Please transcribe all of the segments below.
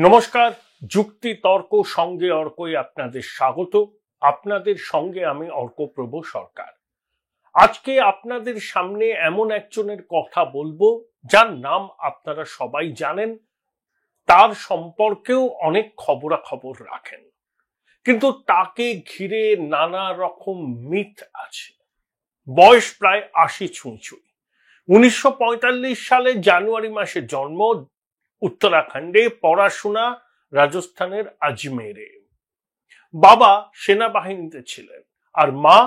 নমস্কার, যুক্তি তর্ক সঙ্গে অর্কই আপনাদের স্বাগত। আপনাদের সঙ্গে আমি অর্কপ্রভ সরকার। আজকে আপনাদের সামনে এমন একজনের কথা বলবো যার নাম আপনারা সবাই জানেন, তার সম্পর্কেও অনেক খবরাখবর রাখেন, কিন্তু তাকে ঘিরে নানা রকম মিথ আছে। বয়স প্রায় ৮০ ছুঁই। ১৯৪৫ সালে জানুয়ারি মাসে জন্ম, উত্তরাখণ্ডে, পড়াশোনা রাজস্থানের আজমেরে। বাবা সেনাবাহিনীতে ছিলেন আর মা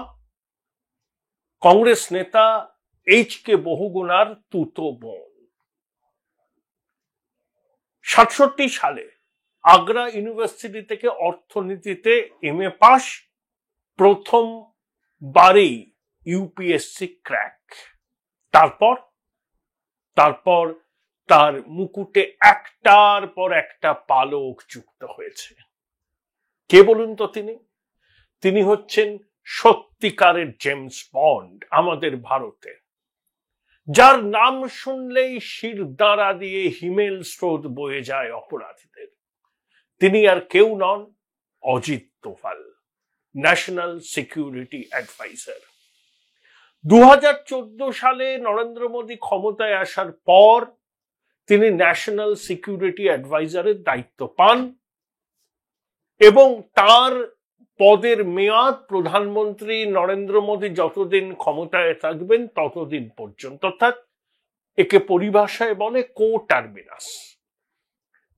কংগ্রেস নেতা এইচ.কে বহুগুণার তুতো বোন। ৬৭ সালে আগ্রা ইউনিভার্সিটি থেকে অর্থনীতিতে এমএ পাস, প্রথমবারেই ইউপিএসসি ক্র্যাক। তারপর তার মুকুটে একটার পর একটা পালক যুক্ত হয়েছে। কে বলুন তো তিনি হচ্ছেন সত্যিকারের জেমস বন্ড আমাদের ভারতে, যার নাম শুনলেই শিরদাঁড়া দিয়ে হিমেল স্রোত বয়ে যায় অপরাধীদের। তিনি আর কেউ নন, Ajit Doval, national security adviser. ২০১৪ সালে নরেন্দ্র মোদী ক্ষমতায় আসার পর তিনি ন্যাশনাল সিকিউরিটি অ্যাডভাইজারের দায়িত্ব পান এবং তার পদের মেয়াদ প্রধানমন্ত্রী নরেন্দ্র মোদী যতদিন ক্ষমতায় থাকবেন ততদিন পর্যন্ত, অর্থাৎ একে পরিভাষায় বলে কো টার্মিনাস।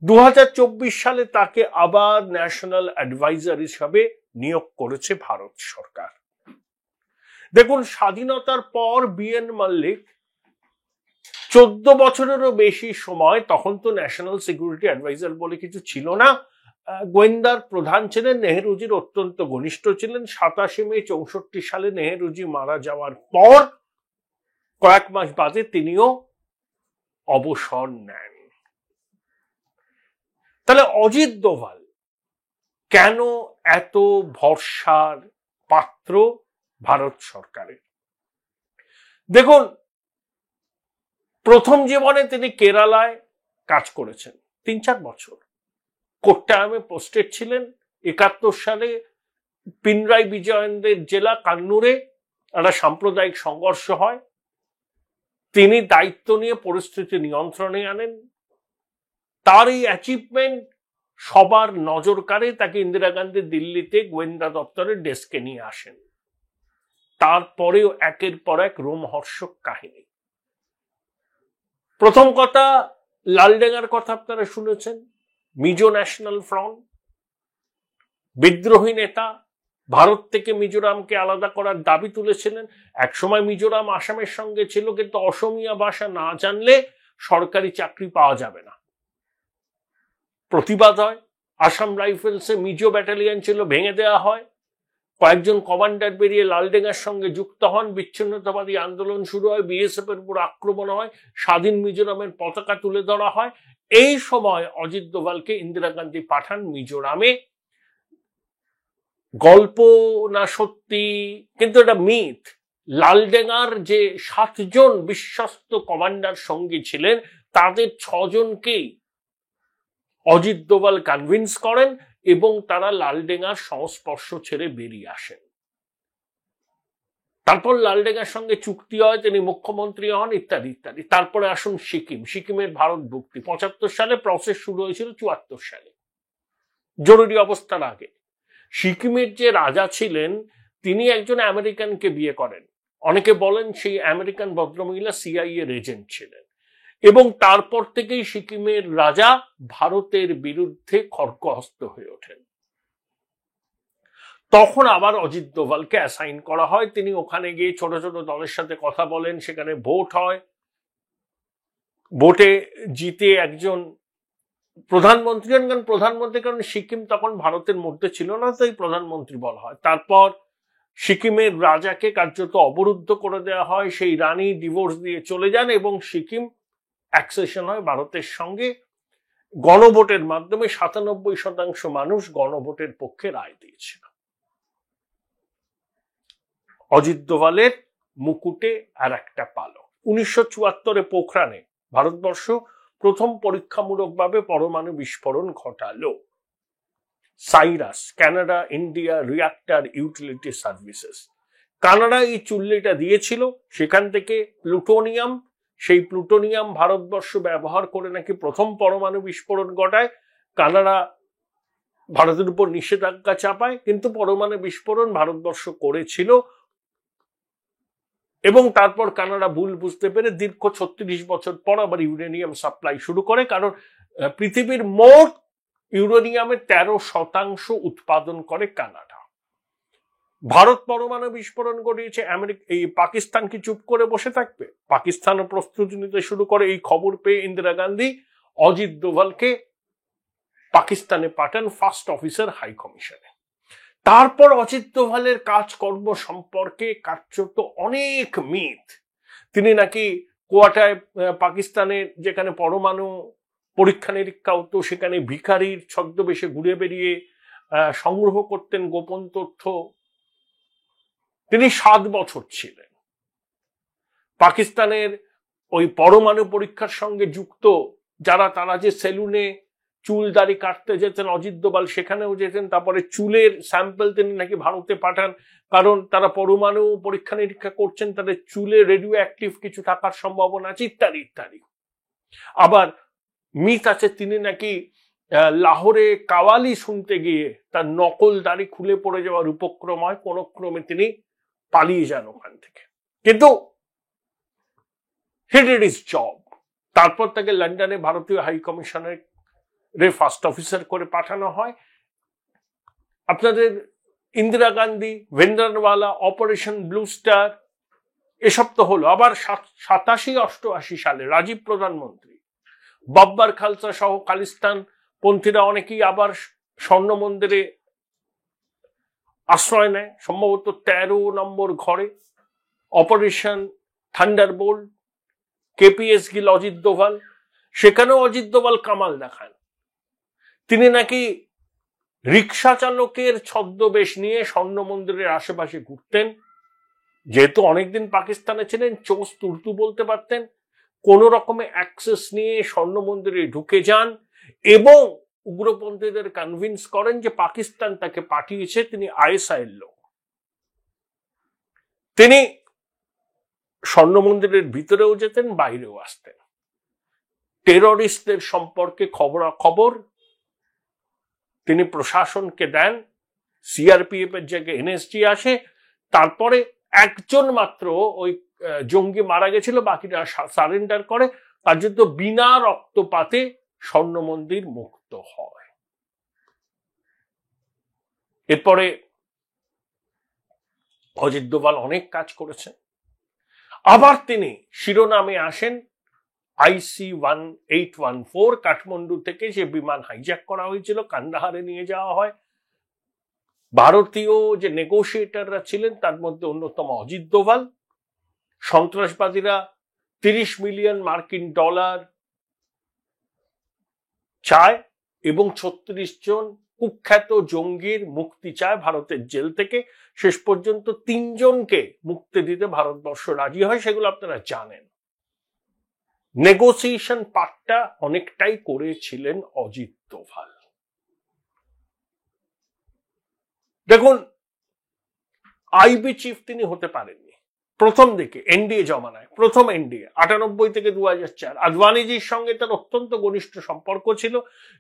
২০২৪ সালে তাকে আবার ন্যাশনাল অ্যাডভাইজার হিসাবে নিয়োগ করেছে ভারত সরকার। দেখুন, স্বাধীনতার পর বি.এন. মল্লিক ১৪ বছরেরও বেশি সময়, তখন তো ন্যাশনাল সিকিউরিটি অ্যাডভাইজার বলে কিছু ছিল না, গোয়েন্দার প্রধান ছিলেন। নেহেরুজির অত্যন্ত ঘনিষ্ঠ ছিলেন। ২৭ মে ৬৪ সালে নেহেরুজি মারা যাওয়ার পর কয়েক মাস বাদে তিনিও অবসর নেন। তাহলে অজিত দোভাল কেন এত ভরসার পাত্র ভারত সরকারের? দেখুন, প্রথম জীবনে তিনি কেরালায় কাজ করেছেন ৩-৪ বছর। কোট্টায়ামে পোস্টেড ছিলেন। ৭১ সালে পিনরাই বিজয়েন্দ্রের জেলা কান্নুরে একটা সাম্প্রদায়িক সংঘর্ষ হয়। তিনি দায়িত্ব নিয়ে পরিস্থিতি নিয়ন্ত্রণে আনেন। তার এই অ্যাচিভমেন্ট সবার নজর কাড়ে। তাকে ইন্দিরা গান্ধী দিল্লিতে গোয়েন্দা দপ্তরের ডেস্কে নিয়ে আসেন। তারপরেও একের পর এক রোমহর্ষক কাহিনী। প্রথম কথা, লালডেঙ্গার কথা আপনারা শুনেছেন। মিজো ন্যাশনাল ফ্রন্ট, বিদ্রোহী নেতা, ভারত থেকে মিজোরামকে আলাদা করার দাবি তুলেছিলেন। একসময় মিজোরাম আসামের সঙ্গে ছিল, কিন্তু অসমীয়া ভাষা না জানলে সরকারি চাকরি পাওয়া যাবে না। প্রতিবাদ হয়। আসাম রাইফেলসে মিজো ব্যাটালিয়ন ছিল, ভেঙে দেওয়া হয়। কয়েকজন কমান্ডার বেরিয়ে লালডেঙ্গার সঙ্গে যুক্ত হন। বিচ্ছিন্নতাবাদী আন্দোলন শুরু হয়। বিএসএফ এর উপর আক্রমণ হয়। স্বাধীন মিজোরামের পতাকা তুলে ধরা হয়। এই সময় অজিত দোভালকে ইন্দিরা গান্ধী পাঠান মিজোরামে। গল্প না সত্যি, কিন্তু এটা মিথ। লালডেঙ্গার যে ৭ জন বিশ্বস্ত কমান্ডার সঙ্গী ছিলেন, তাদের ৬ জনকেই অজিত দোভাল কনভিন্স করেন এবং তারা লালডেঙ্গার সংস্পর্শ ছেড়ে বেরিয়ে আসেন। তারপর লালডেঙ্গার সঙ্গে চুক্তি হয়, তিনি মুখ্যমন্ত্রী হন, ইত্যাদি ইত্যাদি। তারপরে আসুন সিকিমের ভারত ভুক্তি। ৭৫ সালে প্রসেস শুরু হয়েছিল ৭৪ সালে, জরুরি অবস্থার আগে। সিকিমের যে রাজা ছিলেন তিনি একজন আমেরিকানকে বিয়ে করেন। অনেকে বলেন সেই আমেরিকান ভদ্রমহিলা সিআইএ এজেন্ট ছিলেন। এবং তারপর থেকেই সিকিমের রাজা ভারতের বিরুদ্ধে খড়গহস্ত হয়ে ওঠেন। তখন আবার অজিত দোভালকে অ্যাসাইন করা হয়। তিনি ওখানে গিয়ে ছোট ছোট দলের সাথে কথা বলেন। সেখানে ভোট হয়। ভোটে জিতে একজন প্রধানমন্ত্রী হন। কারণ সিকিম তখন ভারতের মধ্যে ছিল না, তাই প্রধানমন্ত্রী বলা হয়। তারপর সিকিমের রাজাকে কার্যত অবরুদ্ধ করে দেওয়া হয়। সেই রানী ডিভোর্স দিয়ে চলে যান এবং সিকিম অ্যাকসেশন হয় ভারতের সঙ্গে। গণভোটের মাধ্যমে ৯৭% মানুষ গণভোটের পক্ষে রায় দিয়েছিল। অজিত দোভালের মুকুটে আর একটা পালক। ১৯৭৪ পোখরানে ভারতবর্ষ প্রথম পরীক্ষামূলকভাবে পরমাণু বিস্ফোরণ ঘটালো। CIRUS, Canada India reactor utility services. Canada এই চুল্লিটা দিয়েছিল, সেখান থেকে প্লুটোনিয়াম, সেই প্লুটোনিয়াম ভারতবর্ষ ব্যবহার করে নাকি প্রথম পরমাণু বিস্ফোরণ ঘটায়। কানাডা ভারতের উপর নিষেধাজ্ঞা চাপায়, কিন্তু পরমাণু বিস্ফোরণ ভারতবর্ষ করেছিল এবং তারপর কানাডা ভুল বুঝতে পেরে দীর্ঘ 36 বছর পর আবার ইউরেনিয়াম সাপ্লাই শুরু করে, কারণ পৃথিবীর মোট ইউরেনিয়ামের 13% উৎপাদন করে কানাডা। ভারত পরমাণু বিস্ফোরণ ঘটিয়েছে, এই পাকিস্তান কি চুপ করে বসে থাকবে? পাকিস্তানও প্রস্তুতি নিতে শুরু করে। এই খবর পেয়ে ইন্দিরা গান্ধী অজিত দোভালকে পাকিস্তানে পাঠান ফার্স্ট অফিসার হাই কমিশনে। তারপর অজিত দোভালের কাজকর্ম সম্পর্কে কার্যত অনেক মিথ। তিনি নাকি কোয়াটায়, পাকিস্তানের যেখানে পরমাণু পরীক্ষা নিরীক্ষা হতো, সেখানে ভিখারির ছদ্মবেশে ঘুরে বেরিয়ে সংগ্রহ করতেন গোপন তথ্য। তিনি 7 বছর ছিলেন। পাকিস্তানের ওই পরমাণু পরীক্ষার সঙ্গে যুক্ত যারা, তারা যে সেলুনে চুল দাড়ি কাটতে যেতেন, অজিত দোভাল সেখানেও যেতেন। তারপরে চুলের স্যাম্পল তিনি নাকি ভারতে পাঠান, কারণ তারা পরমাণু পরীক্ষা নিরীক্ষা করছেন, তাদের চুলে রেডিও অ্যাক্টিভ কিছু থাকার সম্ভাবনা আছে, ইত্যাদি ইত্যাদি। আবার মিথ আছে তিনি নাকি লাহোরে কাওয়ালি শুনতে গিয়ে তার নকল দাড়ি খুলে পড়ে যাওয়ার উপক্রম হয়, কোন ক্রমে তিনি পালিয়ে যান ওখান থেকে। কিন্তু he did his job। তারপর তাকে লন্ডনে ভারতীয় হাই কমিশনের ফার্স্ট অফিসার করে পাঠানো হয়। আপনাদের Indira Gandhi, Bhindranwale, operation blue star, এসব তো হলো। আবার 87-88 সালে রাজীব প্রধানমন্ত্রী, বাব্বার খালসা সহ খালিস্তান পন্থীরা অনেকেই আবার স্বর্ণ মন্দিরে আশ্রয় নেয়, সম্ভবত 13 নম্বর ঘরে। Operation Thunderbolt, KPS Gill, Ajit Doval, সেখানেও অজিত দোভাল কামাল দেখান। তিনি নাকি রিক্সা চালকের ছদ্মবেশ নিয়ে স্বর্ণ মন্দিরের আশেপাশে ঘুরতেন। যেহেতু অনেকদিন পাকিস্তানে ছিলেন, চোস তুর্তু বলতে পারতেন, কোন রকমে অ্যাক্সেস নিয়ে স্বর্ণ মন্দিরে ঢুকে যান এবং উগ্রপন্থীদের কনভিন্স করেন যে পাকিস্তান তাকে পাঠিয়েছে, তিনি আইএসআই এর লোক। তিনি স্বর্ণ মন্দিরের ভিতরেও যেতেন, বাইরেও আসতেন। টেররিস্টদের সম্পর্কে খবরাখবর তিনি প্রশাসনকে দেন। সিআরপিএফ এর জায়গায় এনএসজি আসে। তারপরে একজন মাত্র ওই জঙ্গি মারা গেছিল, বাকিরা সারেন্ডার করে। তার জন্য বিনা রক্তপাতে স্বর্ণ মন্দির মুক্ত হয়। এরপরে অজিত দোভাল অনেক কাজ করেছেন। আবার তিনি শিরোনামে আসেন IC-1814, কাঠমান্ডু থেকে যে বিমান হাইজ্যাক করা হয়েছিল, কান্দাহারে নিয়ে যাওয়া হয়। ভারতীয় যে নেগোসিয়েটাররা ছিলেন তার মধ্যে অন্যতম অজিত দোভাল। সন্ত্রাসবাদীরা 30 মিলিয়ন মার্কিন ডলার চায় এবং 36 জন কুখ্যাত জঙ্গির মুক্তি চায় ভারতের জেল থেকে। শেষ পর্যন্ত 3 জনকে মুক্তি দিতে ভারতবর্ষ রাজি হয়, সেগুলো আপনারা জানেন। নেগোসিয়েশন পার্টটা অনেকটাই করেছিলেন অজিত দোভাল। দেখুন, আইবি চিফ তিনি হতে পারেননি প্রথম দিকে, এনডিএ জমানায়, প্রথম এনডিএ 98 থেকে 2004। আদবানিজির সঙ্গে তার অত্যন্ত ঘনিষ্ঠ সম্পর্ক ছিল,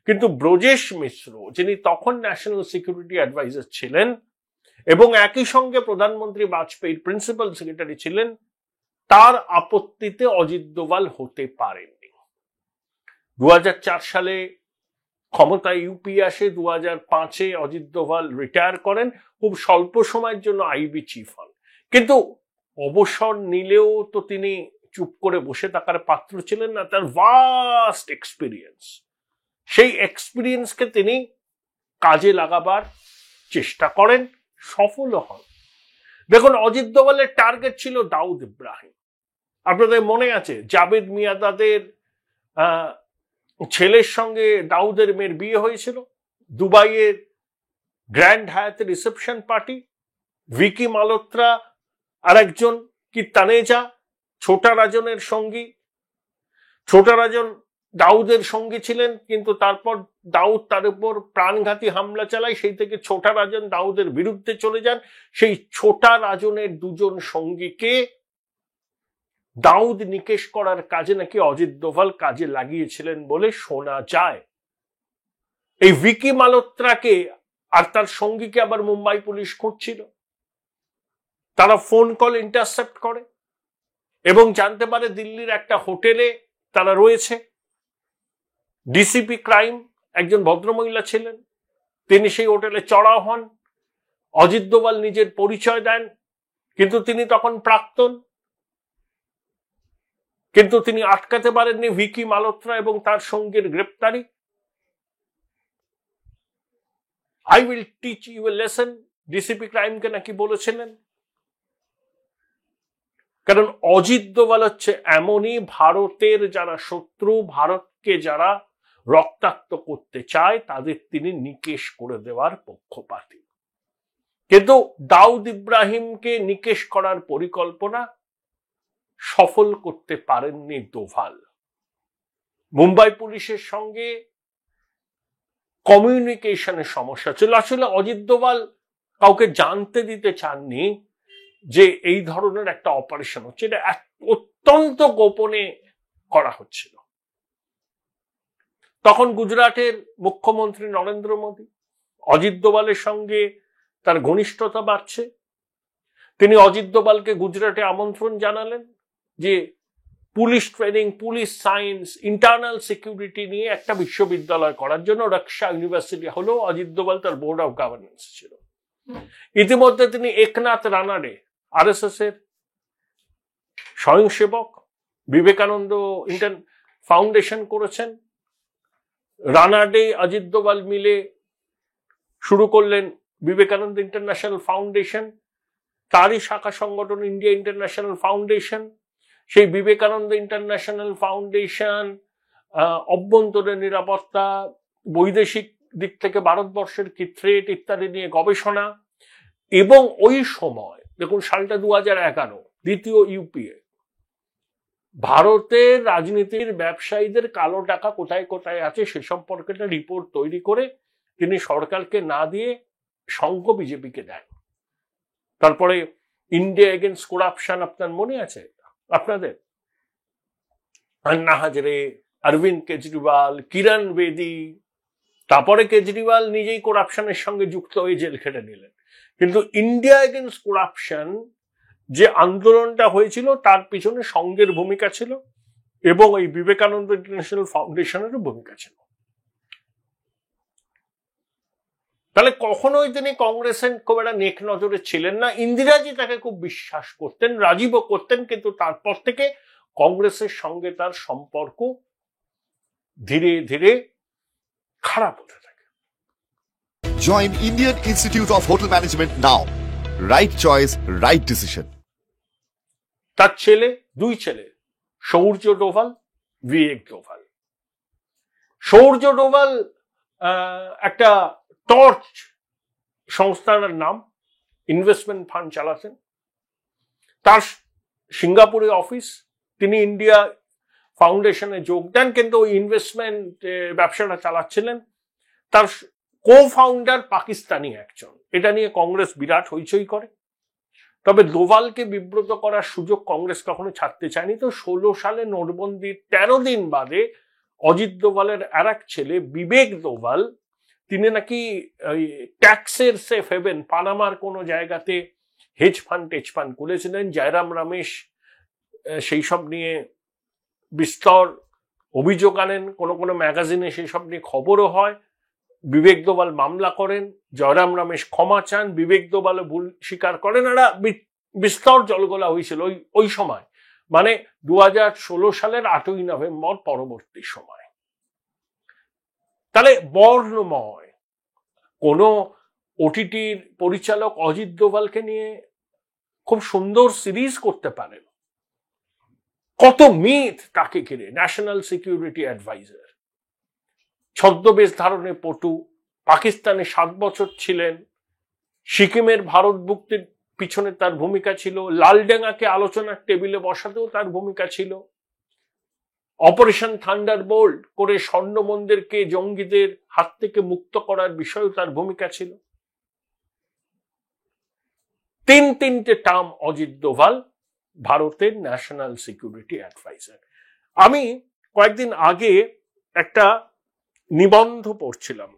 কিন্তু ব্রজেশ মিশ্র, যিনি তখন ন্যাশনাল সিকিউরিটি অ্যাডভাইজার ছিলেন এবং একই সঙ্গে প্রধানমন্ত্রী বাজপেয়ীর প্রিন্সিপাল সেক্রেটারি ছিলেন, তার আপত্তিতে অজিত দোভাল হতে পারেননি। 2004 সালে ক্ষমতায় ইউপি আসে। 2005-এ অজিত দোভাল রিটায়ার করেন, খুব স্বল্প সময়ের জন্য আইবি চিফ হন। কিন্তু অবসর নিলেও তো তিনি চুপ করে বসে থাকার পাত্র ছিলেন না। তার ভাস্ট এক্সপিরিয়েন্স, সেই এক্সপিরিয়েন্সকে তিনি কাজে লাগাবার চেষ্টা করেন, সফল হন। দেখুন, অজিত দোভালের টার্গেট ছিল দাউদ ইব্রাহিম। আপনাদের মনে আছে জাভেদ মিয়াঁদাদের ছেলের সঙ্গে দাউদের মেয়ের বিয়ে হয়েছিল, দুবাইয়ের গ্র্যান্ড হায়াতের রিসেপশন পার্টি। ভিকি মালোত্রা আর একজন কি তানেজা, ছোটা রাজনের সঙ্গী। ছোটা রাজন দাউদের সঙ্গী ছিলেন, কিন্তু তারপর দাউদ তার উপর প্রাণঘাতী হামলা চালায়, সেই থেকে ছোটা রাজন দাউদের বিরুদ্ধে চলে যান। সেই ছোটা রাজনের দুজন সঙ্গীকে দাউদ নিকেশ করার কাজে নাকি অজিত দোভাল কাজে লাগিয়েছিলেন বলে শোনা যায়। এই ভিকি মালোত্রাকে আর তার সঙ্গীকে আবার মুম্বাই পুলিশ খুঁজছিল। তারা ফোন কল ইন্টারসেপ্ট করে এবং জানতে পারে দিল্লির একটা হোটেলে তারা রয়েছে। ডিসিপি ক্রাইম একজন ভদ্রমহিলা ছিলেন, তিনি সেই হোটেলে চড়াও হন। অজিত দোভাল নিজের পরিচয় দেন, কিন্তু তিনি তখন প্রাক্তন। কিন্তু তিনি আটকাতে পারেননি ভিকি মালোত্রা এবং তার সঙ্গীর গ্রেপ্তারি। I will teach you a lesson, DCP ক্রাইমকে নাকি বলেছিলেন। কারণ অজিত দোভাল হচ্ছে এমনই ভারতের যারা শত্রু, ভারতকে যারা রক্তাক্ত করতে চায়, তাদের তিনি নিকেশ করে দেওয়ার পক্ষপাতী। কিন্তু দাউদ ইব্রাহিমকে নিকেশ করার পরিকল্পনা সফল করতে পারেননি দোভাল। মুম্বাই পুলিশের সঙ্গে কমিউনিকেশনের সমস্যা ছিল। আসলে অজিত দোভাল কাউকে জানতে দিতে চাননি যে এই ধরনের একটা অপারেশন হচ্ছে, এটা অত্যন্ত গোপনে করা হচ্ছিল। তখন গুজরাটের মুখ্যমন্ত্রী নরেন্দ্র মোদী, অজিত দোভালের সঙ্গে তার ঘনিষ্ঠতা বাড়ছে। তিনি অজিত দোভালকে গুজরাটে আমন্ত্রণ জানালেন যে police training, police science, internal security নিয়ে একটা বিশ্ববিদ্যালয় করার জন্য রক্ষা ইউনিভার্সিটি হলো। অজিত দোভাল তার বোর্ড অফ গভর্নেন্স ছিল। ইতিমধ্যে তিনি একনাথ রানাডে, আরএসএস এর স্বয়ংসেবক, বিবেকানন্দ ফাউন্ডেশন করেছেন। রানাডে, অজিত দোভাল মিলে শুরু করলেন বিবেকানন্দ ইন্টারন্যাশনাল ফাউন্ডেশন। তারই শাখা সংগঠন ইন্ডিয়া ইন্টারন্যাশনাল ফাউন্ডেশন। সেই বিবেকানন্দ ইন্টারন্যাশনাল ফাউন্ডেশন অভ্যন্তরীণ নিরাপত্তা, বৈদেশিক দিক থেকে ভারতবর্ষের কি থ্রেট ইত্যাদি নিয়ে গবেষণা। এবং ওই সময় দেখুন, সালটা 2011, দ্বিতীয় ইউপিএ, ভারতের রাজনীতির ব্যবসায়ীদের কালো টাকা কোথায় কোথায় আছে সে সম্পর্কে একটা রিপোর্ট তৈরি করে তিনি সরকারকে না দিয়ে সংঘ বিজেপিকে দেন। তারপরে ইন্ডিয়া এগেন্স্ট করাপশন, আপনার মনে আছে আপনাদের? আন্না হাজারে, অরবিন্দ কেজরিওয়াল, কিরণ বেদি। তারপরে কেজরিওয়াল নিজেই করাপশনের সঙ্গে যুক্ত হয়ে জেল খেটে নিলেন। কিন্তু ইন্ডিয়া এগেন্স্ট করাপশন যে আন্দোলনটা হয়েছিল তার পিছনে সংঘের ভূমিকা ছিল এবং এই বিবেকানন্দ ইন্টারন্যাশনাল ফাউন্ডেশনেরও ভূমিকা ছিল। তাহলে কখনোই তিনি কংগ্রেসের খুব একটা নেক নজরে ছিলেন না। ইন্দিরাজি তাকে খুব বিশ্বাস করতেন, রাজীবও করতেন, কিন্তু তারপর থেকে কংগ্রেসের সঙ্গে তার সম্পর্ক ধীরে ধীরে খারাপ হতে থাকে। Join Indian Institute of Hotel Management now. Right choice, right decision. তার ছেলে, দুই ছেলে, সৌর্য ডোভাল, বিবেক ডোভাল। সৌর্য ডোভাল একটা টর্চ সংস্থার নাম, ইনভেস্টমেন্ট ফান্ড চালাতেন। তার সিঙ্গাপুরে অফিস। তিনি ইন্ডিয়া ফাউন্ডেশনে যোগ দেন, কিন্তু ওই ইনভেস্টমেন্ট ব্যবসাটা চালাচ্ছিলেন। তার কো ফাউন্ডার পাকিস্তানি একজন। এটা নিয়ে কংগ্রেস বিরাট হইচই করে। তবে দোভালকে বিব্রত করার সুযোগ কংগ্রেস কখনো ছাড়তে চায়নি। তো 16 সালে নোটবন্দির 13 দিন বাদে অজিত দোভালের আর এক ছেলে বিবেক দোভাল, তিনি নাকি ট্যাক্সের সেফ হেভেন, পানামার কোনো জায়গাতে হেজ ফান্ড খুলেছিলেন। জয়রাম রমেশ সেই সব নিয়ে বিস্তর অভিযোগ আনেন, কোনো কোনো ম্যাগাজিনে সেই সব নিয়ে খবরও হয়। বিবেক দোভাল মামলা করেন, জয়রাম রমেশ ক্ষমা চান, বিবেক দোভালও ভুল স্বীকার করেন। একটা বিস্তর জলগোলা হয়েছিল ওই সময়, মানে 2016 সালের 8ই নভেম্বর পরবর্তী সময়। তাহলে বর্ণময় কোন ওটিটির পরিচালক অজিত দোভালকে নিয়ে খুব সুন্দর সিরিজ করতে পারেন। কত মিথ তাকে ঘিরে। ন্যাশনাল সিকিউরিটি অ্যাডভাইজার, ছদ্মবেশ ধারণে পটু, পাকিস্তানে 7 বছর ছিলেন, সিকিমের ভারত মুক্তির পিছনে তার ভূমিকা ছিল, লালডেঙ্গাকে আলোচনার টেবিলে বসাতেও তার ভূমিকা ছিল। অপারেশন থান্ডারবোল্ট করে স্বর্ণ মন্দিরকে জঙ্গিদের হাত থেকে মুক্ত করার বিষয়েও তার ভূমিকা ছিল। তিনটে টার্ম অজিত ডোভাল ভারতের ন্যাশনাল সিকিউরিটি অ্যাডভাইজার। আমি কয়েকদিন আগে একটা নিবন্ধ পড়ছিলাম।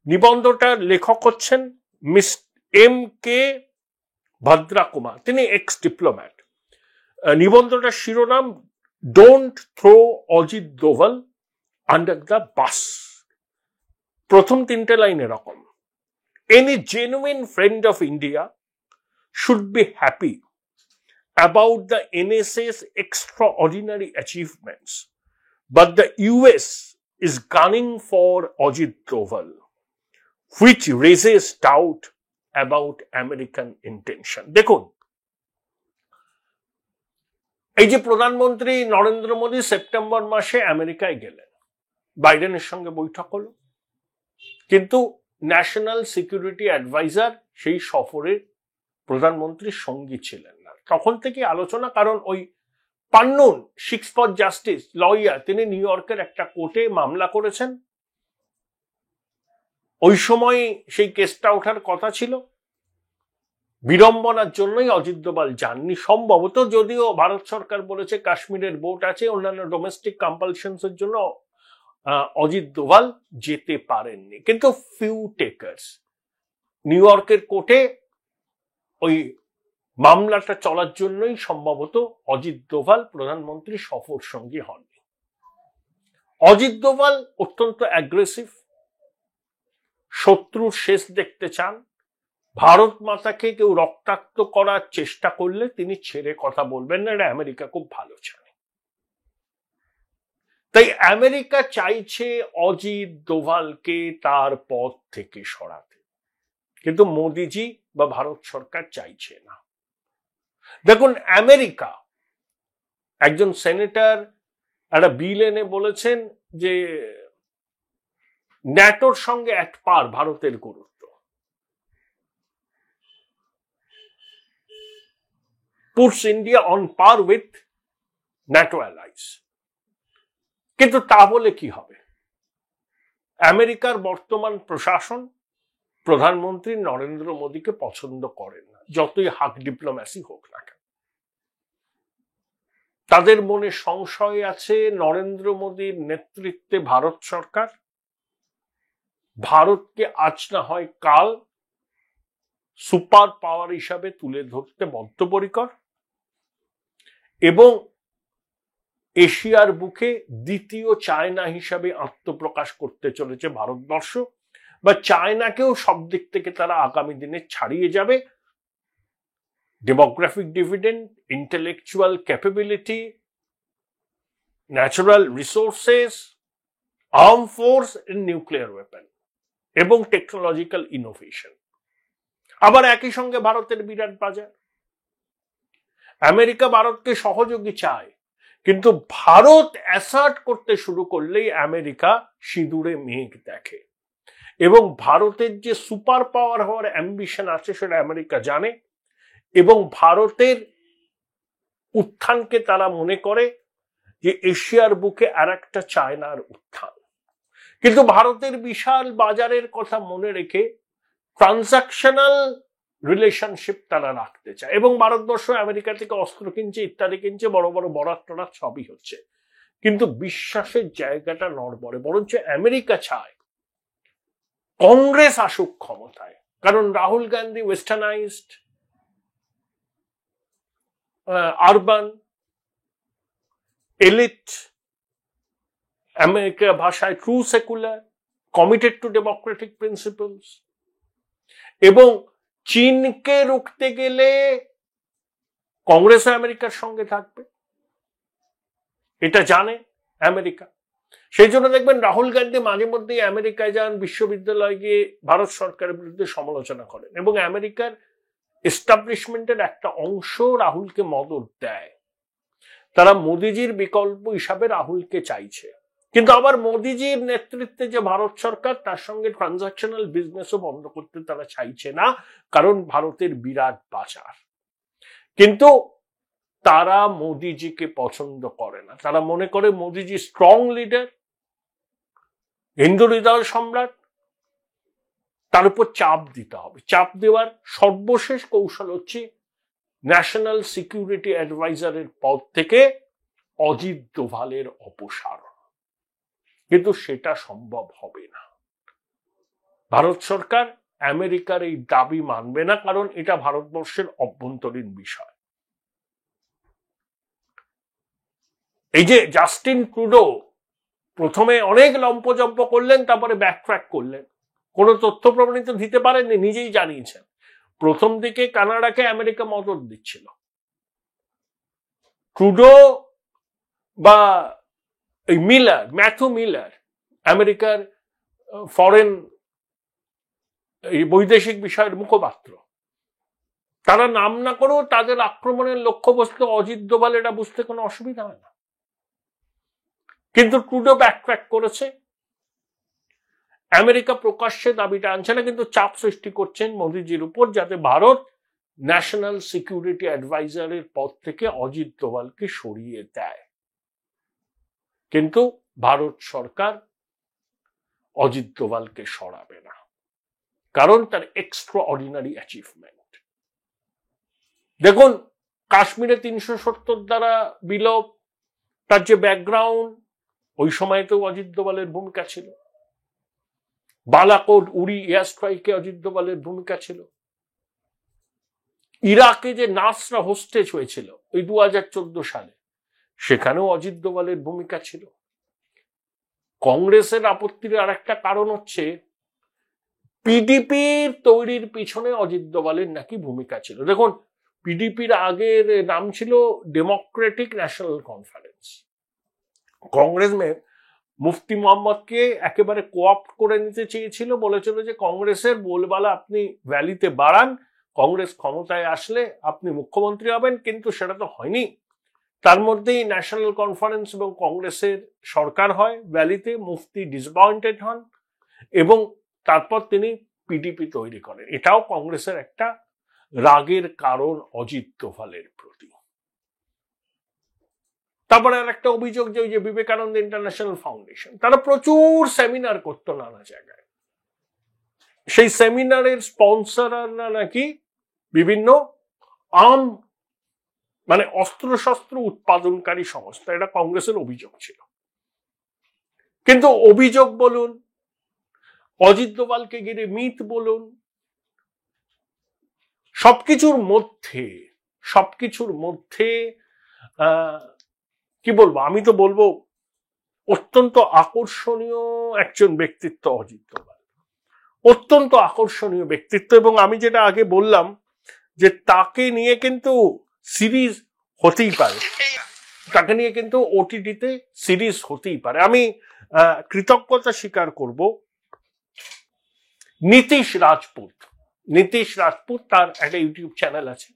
নিবন্ধটার লেখক হচ্ছেন miss M K Bhadra Kumar, তিনি এক্স ডিপ্লোম্যাট। নিবন্ধটার শিরোনাম don't throw Ajit Doval under the bus. প্রথম তিনটে লাইন এরকম: any genuine friend of India should be happy about the NSA's extraordinary achievements, but the US is gunning for Ajit Doval, which raises doubt about American intention. দেখুন, এই যে প্রধানমন্ত্রী Narendra Modi September মাসে আমেরিকায় গেলেন, বাইডেনের সঙ্গে বৈঠক হলো, কিন্তু ন্যাশনাল সিকিউরিটি অ্যাডভাইজার সেই সফরে প্রধানমন্ত্রীর সঙ্গী ছিলেন না। তখন থেকে আলোচনা, কারণ ওই পান্নুন 6 ফর জাস্টিস লয়ার, তিনি নিউ ইয়র্কের একটা কোর্টে মামলা করেছেন। ওই সময় সেই কেসটা ওঠার কথা ছিল। বিড়ম্বনার জন্যই অজিত ডোভাল যাননি সম্ভবত, যদিও ভারত সরকার বলেছে কাশ্মীরের ভোট আছে, অন্যান্য ডোমেস্টিক কম্পালশনস এর জন্য অজিত ডোভাল যেতে পারেননি। কিন্তু ফিউ টেকার্স নিউ ইয়র্কের কোর্টে ওই মামলাটা চলার জন্যই সম্ভবত অজিত ডোভাল প্রধানমন্ত্রী সফর সঙ্গী হননি। অজিত ডোভাল অত্যন্ত অ্যাগ্রেসিভ, শত্রুর শেষ দেখতে চান। ভারত মাতাকে কেউ রক্তাক্ত করার চেষ্টা করলে তিনি ছেড়ে কথা বলবেন না, এটা আমেরিকা খুব ভালো জানে। তাই আমেরিকা চাইছে অজিত ডোভালকে তার পদ থেকে সরাতে, কিন্তু মোদিজি বা ভারত সরকার চাইছে না। দেখুন, আমেরিকা একজন সেনেটর একটা বিল এনে বলেছেন যে ন্যাটোর সঙ্গে এক পার ভারতের গুরুত্ব, puts India on per with NATO allies. কিন্তু তা বলে কি হবে? আমেরিকার বর্তমান প্রশাসন প্রধানমন্ত্রী নরেন্দ্র মোদীকে পছন্দ করেন না, যতই হাক ডিপ্লোম্যাসি হোক না কেন। তাদের মনে সংশয় আছে নরেন্দ্র মোদীর নেতৃত্বে ভারত সরকার ভারতকে আজ না হয় কাল সুপার পাওয়ার হিসাবে তুলে ধরতে বদ্ধপরিকর, এবং এশিয়ার বুকে দ্বিতীয় চায়না হিসাবে আত্মপ্রকাশ করতে চলেছে ভারতবর্ষ, বা চায়নাকেও সব দিক থেকে তারা আগামী দিনে ছাড়িয়ে যাবে। Demographic dividend, intellectual capability, natural resources, arm force, nuclear weapon এবং টেকনোলজিক্যাল ইনোভেশন। আবার একই সঙ্গে ভারতের বিরাট বাজার। আমেরিকা ভারতকে সহযোগী চায়, কিন্তু ভারত অ্যাসার্ট করতে শুরু করলেই আমেরিকা সিঁদুরে মেঘ দেখে, এবং ভারতের যে সুপার পাওয়ার হওয়ার অ্যাম্বিশন আছে সেটা আমেরিকা জানে, এবং ভারতের উত্থানকে তারা মনে করে যে এশিয়ার বুকে আর একটা চায়নার উত্থান। কিন্তু ভারতের বিশাল বাজারের কথা মনে রেখে ট্রানজাকশনাল রিলেশনশিপ তারা রাখতে চায়, এবং ভারতবর্ষ আমেরিকা থেকে অস্ত্র কিনছে, ইত্যাদি কিনছে, বড় বড় বরাত টরাত সবই হচ্ছে, কিন্তু বিশ্বাসের জায়গাটা নড়বড়ে। বরঞ্চ আমেরিকা চায় কংগ্রেস আসুক ক্ষমতায়, কারণ Rahul Gandhi westernised, urban, elite, America ভাষায় true secular, committed to democratic principles, এবং চীনকে রুখতে গেলে কংগ্রেস আমেরিকার সঙ্গে থাকবে, এটা জানে আমেরিকা। সেই জন্য দেখবেন রাহুল গান্ধী মাঝে মধ্যেই আমেরিকায় যান, বিশ্ববিদ্যালয়ে গিয়ে ভারত সরকারের বিরুদ্ধে সমালোচনা করেন, এবং আমেরিকার এস্টাবলিশমেন্টের একটা অংশ রাহুলকে মদত দেয়। তারা মোদিজির বিকল্প হিসাবে রাহুলকে চাইছে, কিন্তু আবার মোদিজির নেতৃত্বে যে ভারত সরকার তার সঙ্গে ট্রানজাকশনাল বিজনেসও বন্ধ করতে তারা চাইছে না, কারণ ভারতের বিরাট বাজার। কিন্তু তারা মোদিজিকে পছন্দ করে না। তারা মনে করে মোদিজি স্ট্রং লিডার, হিন্দু হৃদয় সম্রাট, তার উপর চাপ দিতে হবে। চাপ দেওয়ার সর্বশেষ কৌশল হচ্ছে ন্যাশনাল সিকিউরিটি অ্যাডভাইজারের পদ থেকে অজিত দোভালের অপসারণ। কিন্তু সেটা সম্ভব হবে না। ভারত সরকার আমেরিকার এই দাবি মানবে না, কারণ এটা ভারতবর্ষের অভ্যন্তরীণ বিষয়। এই যে জাস্টিন ট্রুডো প্রথমে অনেক লম্পজম্প করলেন, তারপরে ব্যাকট্র্যাক করলেন, কোনো তথ্য প্রমাণিত দিতে পারেননি, নিজেই জানিয়েছেন। প্রথম দিকে কানাডাকে আমেরিকা মদত দিচ্ছিল। ট্রুডো বা এই মিলার, ম্যাথু মিলার, আমেরিকার ফরেন বৈদেশিক বিষয়ের মুখপাত্র, তারা নাম না করেও তাদের আক্রমণের লক্ষ্যবস্তু অজিত দোভাল, এটা বুঝতে কোনো অসুবিধা হয় না। কিন্তু ট্রুডো ব্যাকট্র্যাক করেছে। আমেরিকা প্রকাশ্যে দাবিটা আনছে না, কিন্তু চাপ সৃষ্টি করছেন মোদিজির উপর, যাতে ভারত ন্যাশনাল সিকিউরিটি অ্যাডভাইজারের পদ থেকে অজিত দোভালকে সরিয়ে দেয়। কিন্তু ভারত সরকার অজিত দোভালকে সরাবে না, কারণ তার এক্সট্রা অর্ডিনারি অ্যাচিভমেন্ট। দেখুন, কাশ্মীরে 370 দ্বারা বিলোপ, তার যে ব্যাকগ্রাউন্ড, ওই সময় তো অজিত দোভালের ভূমিকা ছিল। বালাকোট উড়ি এয়ার স্ট্রাইকে অজিত দোভালের ভূমিকা ছিল। ইরাকে যে নাসরা হোস্টেজ হয়েছিল ওই 2014 সালে, সেখানেও অজিত দোভালের ভূমিকা ছিল। কংগ্রেসের আপত্তির আর একটা কারণ হচ্ছে পিডিপির তৈরির পিছনে অজিত দোভালের নাকি ভূমিকা ছিল। দেখুন, পিডিপির আগের নাম ছিল ডেমোক্রেটিক ন্যাশনাল কনফারেন্স। কংগ্রেস মুফতি মোহাম্মদকে একেবারে কোঅপ্ট করে নিতে চেয়েছিল, বলেছিল যে কংগ্রেসের বলবালা আপনি ভ্যালিতে বাড়ান, কংগ্রেস ক্ষমতায় আসলে আপনি মুখ্যমন্ত্রী হবেন। কিন্তু সেটা তো হয়নি। তার মধ্যেই ন্যাশনাল কনফারেন্স এবং কংগ্রেসের সরকার হয় ভ্যালিতে, মুফতি ডিসঅ্যাপয়েন্টেড হন এবং তারপর তিনি পিডিপি তৈরি করেন। এটাও কংগ্রেসের একটা রাগের কারণ অজিত দোভালের প্রতি। তারপরে আর একটা অভিযোগ যে ওই যে বিবেকানন্দ ইন্টারন্যাশনাল ফাউন্ডেশন, তারা প্রচুর সেমিনার করতো নানা জায়গায়। সেই সেমিনারের স্পন্সররা নাকি বিভিন্ন মানে অস্ত্রশস্ত্র উৎপাদনকারী সংস্থা। এটা কংগ্রেসের অভিযোগ ছিল। কিন্তু অভিযোগ বলুন, অজিত দোভালকে ঘিরে মিথ বলুন, সবকিছুর মধ্যে কি বলবো, আমি তো বলবো অত্যন্ত আকর্ষণীয় একজন ব্যক্তিত্ব অজিত দোভাল, অত্যন্ত আকর্ষণীয় ব্যক্তিত্ব। এবং আমি যেটা আগে বললাম যে তাকে নিয়ে কিন্তু সিরিজ হতেই পারে, তাকে নিয়ে কিন্তু ওটিটিতে সিরিজ হতেই পারে। আমি কৃতজ্ঞতা স্বীকার করব নীতিশ রাজপুত, তার একটা ইউটিউব চ্যানেল আছে।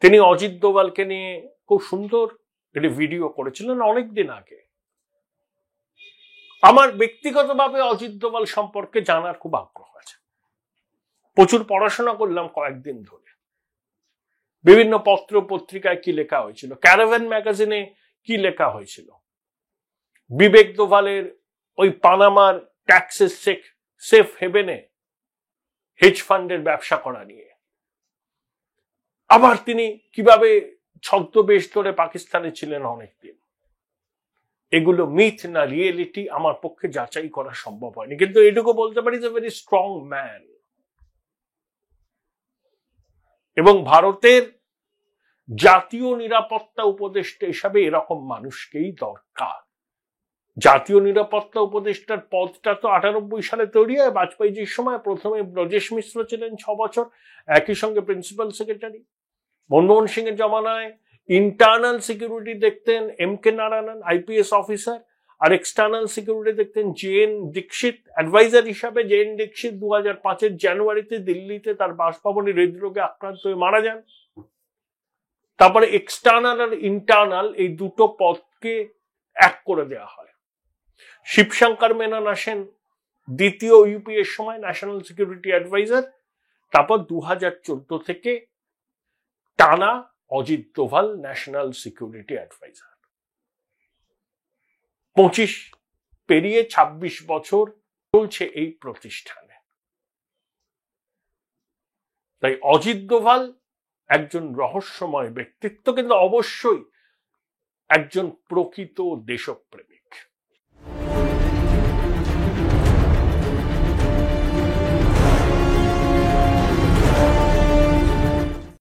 তিনি অজিত দোভালকে নিয়ে খুব সুন্দর একটি ভিডিও করেছিলেন অনেকদিন আগে। আমার ব্যক্তিগতভাবে অজিত দোভাল সম্পর্কে জানার খুব আগ্রহ আছে। প্রচুর পড়াশোনা করলাম কয়েকদিন ধরে। বিভিন্ন পত্র পত্রিকায় কি লেখা হয়েছিল, ক্যারাভ্যান ম্যাগাজিনে কি লেখা হয়েছিল, বিবেক দোভালের ওই পানামার ট্যাক্সেস সেফ হেভেনে হেজ ফান্ডের ব্যবসা করা নিয়ে, আবার তিনি কিভাবে ছদ্মবেশ ধরে পাকিস্তানে ছিলেন অনেকদিন। এগুলো মিথ না রিয়েলিটি আমার পক্ষে যাচাই করা সম্ভব হয়নি, কিন্তু এটুকু বলতে পারি যে ভেরি স্ট্রং ম্যান। এবং ভারতের জাতীয় নিরাপত্তা উপদেষ্টা হিসাবে এরকম মানুষকেই দরকার। জাতীয় নিরাপত্তা উপদেষ্টার পদটা তো 98 সালে তৈরি হয় বাজপেয়ীজির সময়। প্রথমে ব্রজেশ মিশ্র ছিলেন 6 বছর, একই সঙ্গে প্রিন্সিপাল সেক্রেটারি। মনমোহন সিং এর জমানায় ইন্টারনাল সিকিউরিটি দেখতেন এম.কে. নারায়ণন, আইপিএস অফিসার, আর এক্সটার্নাল সিকিউরিটি দেখতেন জে.এন. দীক্ষিত। অ্যাডভাইজার হিসাবে জে.এন. দীক্ষিত 2005 জানুয়ারিতে দিল্লিতে তার বাসভবনে হৃদরোগে আক্রান্ত হয়ে মারা যান। তারপরে এক্সটার্নাল আর ইন্টারনাল এই দুটো পদকে এক করে দেওয়া হয়। শিবশঙ্কর মেনন আসেন দ্বিতীয় ইউপিএর সময় ন্যাশনাল সিকিউরিটি অ্যাডভাইজার। তারপর 2014 থেকে টানা Ajit Doval, national security adviser. 25 পেরিয়ে 26 বছর চলছে এই প্রতিষ্ঠানে। তাই অজিত দোভাল একজন রহস্যময় ব্যক্তিত্ব, কিন্তু অবশ্যই একজন প্রকৃত দেশপ্রেমী।